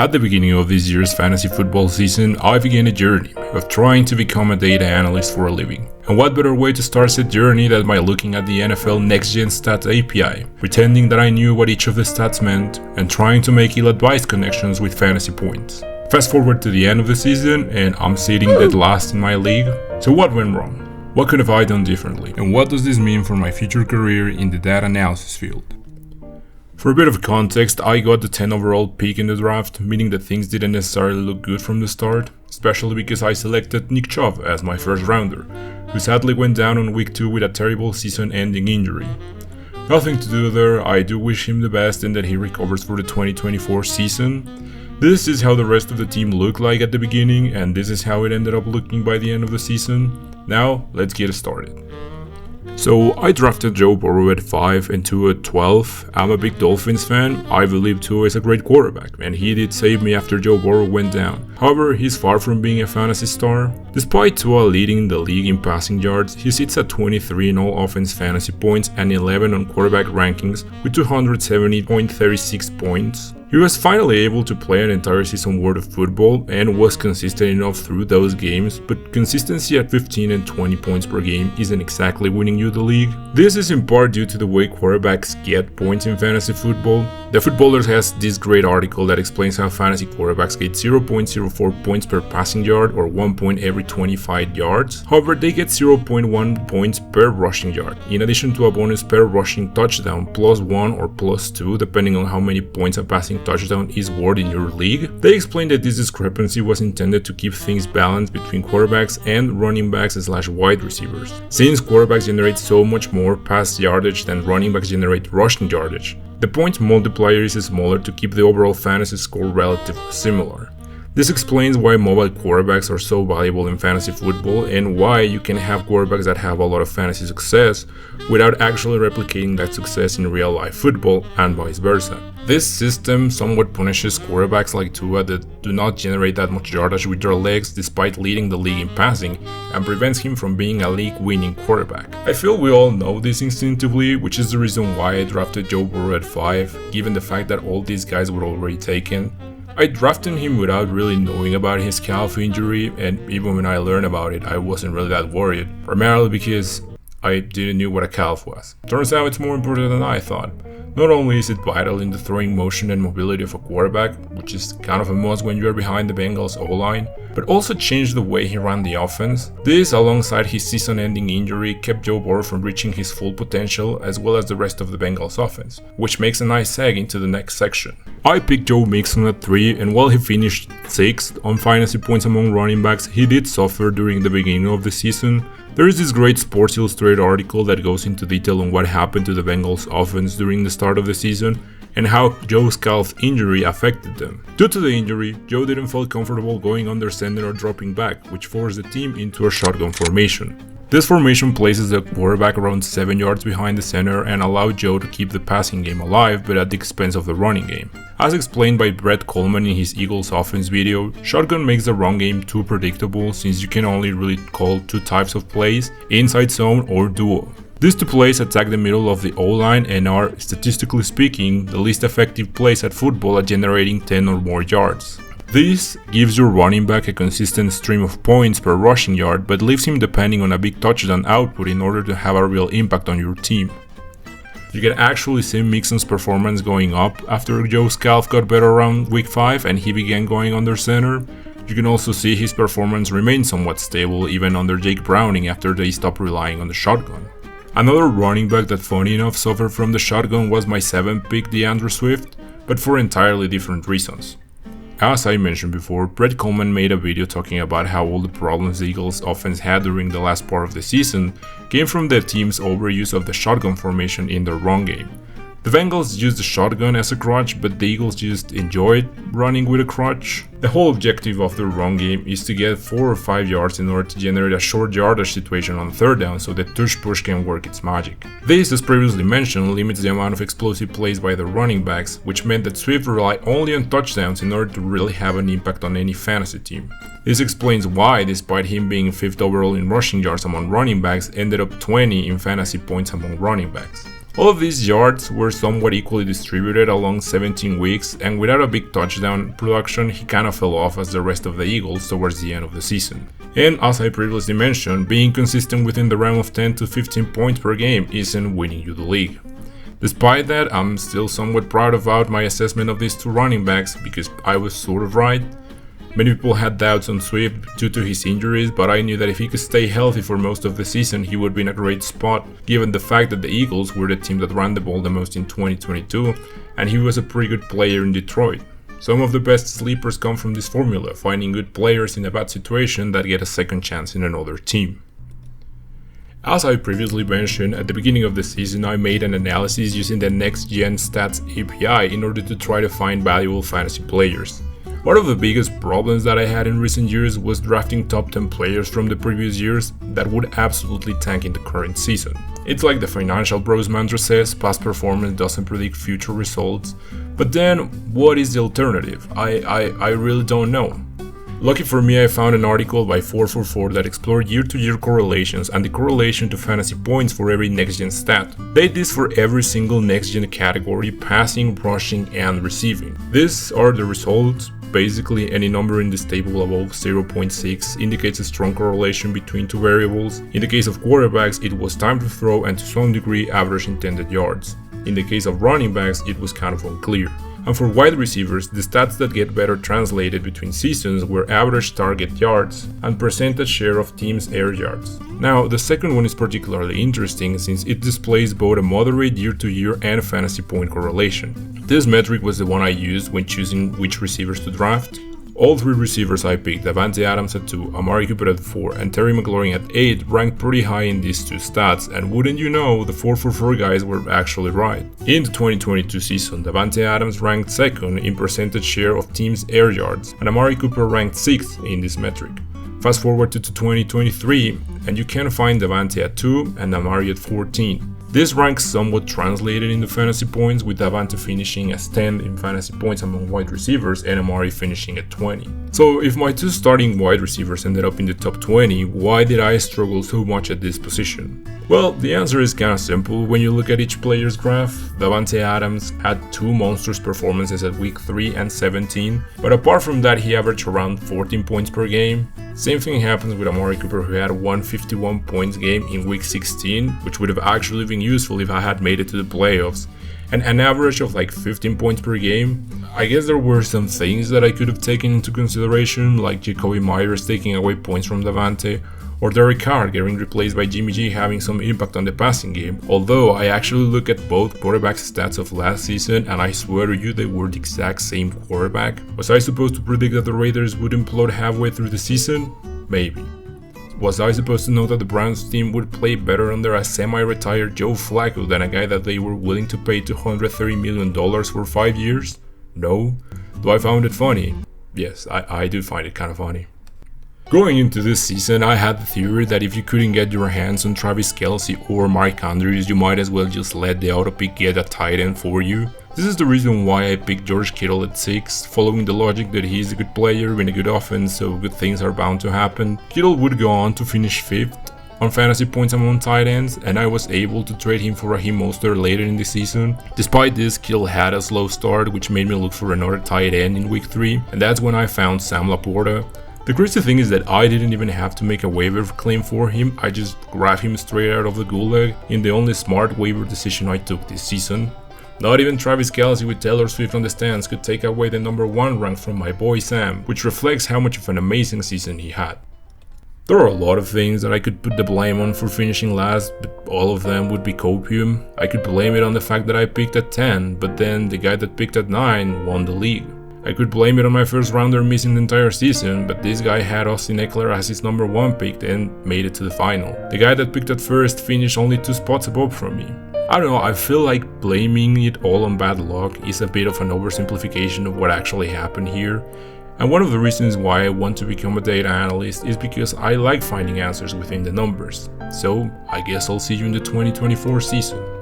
At the beginning of this year's fantasy football season, I began a journey of trying to become a data analyst for a living. And what better way to start that journey than by looking at the NFL Next Gen Stats API, pretending that I knew what each of the stats meant, and trying to make ill-advised connections with fantasy points. Fast forward to the end of the season, and I'm sitting dead last in my league. So what went wrong? What could have I done differently? And what does this mean for my future career in the data analysis field? For a bit of context, I got the 10 overall pick in the draft, meaning that things didn't necessarily look good from the start, especially because I selected Nick Chubb as my first rounder, who sadly went down on week 2 with a terrible season-ending injury. Nothing to do there, I do wish him the best and that he recovers for the 2024 season. This is how the rest of the team looked like at the beginning, and this is how it ended up looking by the end of the season. Now, let's get started. So, I drafted Joe Burrow at 5 and Tua at 12. I'm a big Dolphins fan. I believe Tua is a great quarterback, and he did save me after Joe Burrow went down. However, he's far from being a fantasy star. Despite Tua leading the league in passing yards, he sits at 23 in all offense fantasy points and 11 on quarterback rankings with 270.36 points. He was finally able to play an entire season worth of football and was consistent enough through those games, but consistency at 15 and 20 points per game isn't exactly winning you the league. This is in part due to the way quarterbacks get points in fantasy football. The Footballers has this great article that explains how fantasy quarterbacks get 0.04 points per passing yard or 1 point every 25 yards. However, they get 0.1 points per rushing yard, in addition to a bonus per rushing touchdown, +1 or +2 depending on how many points a passing touchdown is worth in your league. They explained that this discrepancy was intended to keep things balanced between quarterbacks and running backs / wide receivers, since quarterbacks generate so much more pass yardage than running backs generate rushing yardage. The point multiplier is smaller to keep the overall fantasy score relatively similar. This explains why mobile quarterbacks are so valuable in fantasy football and why you can have quarterbacks that have a lot of fantasy success without actually replicating that success in real life football and vice versa. This system somewhat punishes quarterbacks like Tua that do not generate that much yardage with their legs despite leading the league in passing, and prevents him from being a league-winning quarterback. I feel we all know this instinctively, which is the reason why I drafted Joe Burrow at 5, given the fact that all these guys were already taken. I drafted him without really knowing about his calf injury, and even when I learned about it, I wasn't really that worried, primarily because I didn't know what a calf was. Turns out it's more important than I thought. Not only is it vital in the throwing motion and mobility of a quarterback, which is kind of a must when you're behind the Bengals O-line, but also changed the way he ran the offense. This, alongside his season-ending injury, kept Joe Burrow from reaching his full potential as well as the rest of the Bengals offense, which makes a nice seg into the next section. I picked Joe Mixon at 3, and while he finished 6th on fantasy points among running backs, he did suffer during the beginning of the season. There is this great Sports Illustrated article that goes into detail on what happened to the Bengals offense during the start of the season and how Joe's calf injury affected them. Due to the injury, Joe didn't feel comfortable going under center or dropping back, which forced the team into a shotgun formation. This formation places the quarterback around 7 yards behind the center and allowed Joe to keep the passing game alive but at the expense of the running game. As explained by Brett Coleman in his Eagles offense video, shotgun makes the run game too predictable since you can only really call 2 types of plays, inside zone or duo. These 2 plays attack the middle of the O-line and are, statistically speaking, the least effective plays at football at generating 10 or more yards. This gives your running back a consistent stream of points per rushing yard, but leaves him depending on a big touchdown output in order to have a real impact on your team. You can actually see Mixon's performance going up after Joe's calf got better around week 5 and he began going under center. You can also see his performance remain somewhat stable even under Jake Browning after they stopped relying on the shotgun. Another running back that funny enough suffered from the shotgun was my 7th pick DeAndre Swift, but for entirely different reasons. As I mentioned before, Brett Coleman made a video talking about how all the problems the Eagles offense had during the last part of the season came from the team's overuse of the shotgun formation in their run game. The Bengals used the shotgun as a crutch, but the Eagles just enjoyed running with a crutch. The whole objective of the run game is to get 4 or 5 yards in order to generate a short yardage situation on 3rd down so that tush push can work its magic. This, as previously mentioned, limits the amount of explosive plays by the running backs, which meant that Swift relied only on touchdowns in order to really have an impact on any fantasy team. This explains why, despite him being 5th overall in rushing yards among running backs, ended up 20 in fantasy points among running backs. All of these yards were somewhat equally distributed along 17 weeks, and without a big touchdown production, he kind of fell off as the rest of the Eagles towards the end of the season. And as I previously mentioned, being consistent within the realm of 10 to 15 points per game isn't winning you the league. Despite that, I'm still somewhat proud about my assessment of these two running backs because I was sort of right. Many people had doubts on Swift due to his injuries, but I knew that if he could stay healthy for most of the season, he would be in a great spot, given the fact that the Eagles were the team that ran the ball the most in 2022, and he was a pretty good player in Detroit. Some of the best sleepers come from this formula, finding good players in a bad situation that get a second chance in another team. As I previously mentioned, at the beginning of the season I made an analysis using the Next Gen Stats API in order to try to find valuable fantasy players. One of the biggest problems that I had in recent years was drafting top 10 players from the previous years that would absolutely tank in the current season. It's like the financial bros mantra says, past performance doesn't predict future results, but then what is the alternative? I really don't know. Lucky for me, I found an article by 444 that explored year-to-year correlations and the correlation to fantasy points for every next-gen stat. They did this for every single next-gen category, passing, rushing, and receiving. These are the results. Basically, any number in this table above 0.6 indicates a strong correlation between two variables. In the case of quarterbacks, it was time to throw and to some degree average intended yards. In the case of running backs, it was kind of unclear. And for wide receivers, the stats that get better translated between seasons were average target yards and percentage share of teams' air yards. Now, the second one is particularly interesting since it displays both a moderate year-to-year and fantasy point correlation. This metric was the one I used when choosing which receivers to draft. All three receivers I picked, Davante Adams at 2, Amari Cooper at 4, and Terry McLaurin at 8, ranked pretty high in these two stats, and wouldn't you know, the 444 guys were actually right. In the 2022 season, Davante Adams ranked 2nd in percentage share of teams' air yards, and Amari Cooper ranked 6th in this metric. Fast forward to 2023, and you can find Davante at 2 and Amari at 14. This ranks somewhat translated into fantasy points, with Davante finishing as 10 in fantasy points among wide receivers and Amari finishing at 20. So if my two starting wide receivers ended up in the top 20, why did I struggle so much at this position? Well, the answer is kinda simple. When you look at each player's graph, Davante Adams had two monstrous performances at week 3 and 17, but apart from that he averaged around 14 points per game. Same thing happens with Amari Cooper, who had a 151 points game in week 16, which would have actually been useful if I had made it to the playoffs, and an average of like 15 points per game. I guess there were some things that I could have taken into consideration, like Jacoby Myers taking away points from Davante, or Derek Carr getting replaced by Jimmy G having some impact on the passing game, although I actually look at both quarterbacks' stats of last season and I swear to you they were the exact same quarterback. Was I supposed to predict that the Raiders would implode halfway through the season? Maybe. Was I supposed to know that the Browns team would play better under a semi-retired Joe Flacco than a guy that they were willing to pay $230 million for 5 years? No. Do I find it funny? Yes, I do find it kind of funny. Going into this season, I had the theory that if you couldn't get your hands on Travis Kelce or Mark Andrews, you might as well just let the auto pick get a tight end for you. This is the reason why I picked George Kittle at 6, following the logic that he's a good player in a good offense, so good things are bound to happen. Kittle would go on to finish 5th on fantasy points among tight ends, and I was able to trade him for Raheem Mostert later in the season. Despite this, Kittle had a slow start, which made me look for another tight end in week 3, and that's when I found Sam Laporta. The crazy thing is that I didn't even have to make a waiver claim for him, I just grabbed him straight out of the gulag in the only smart waiver decision I took this season. Not even Travis Kelce with Taylor Swift on the stands could take away the number 1 rank from my boy Sam, which reflects how much of an amazing season he had. There are a lot of things that I could put the blame on for finishing last, but all of them would be copium. I could blame it on the fact that I picked at 10, but then the guy that picked at 9 won the league. I could blame it on my first rounder missing the entire season, but this guy had Austin Eckler as his number 1 pick and made it to the final. The guy that picked at first finished only 2 spots above from me. I don't know, I feel like blaming it all on bad luck is a bit of an oversimplification of what actually happened here. And one of the reasons why I want to become a data analyst is because I like finding answers within the numbers. So I guess I'll see you in the 2024 season.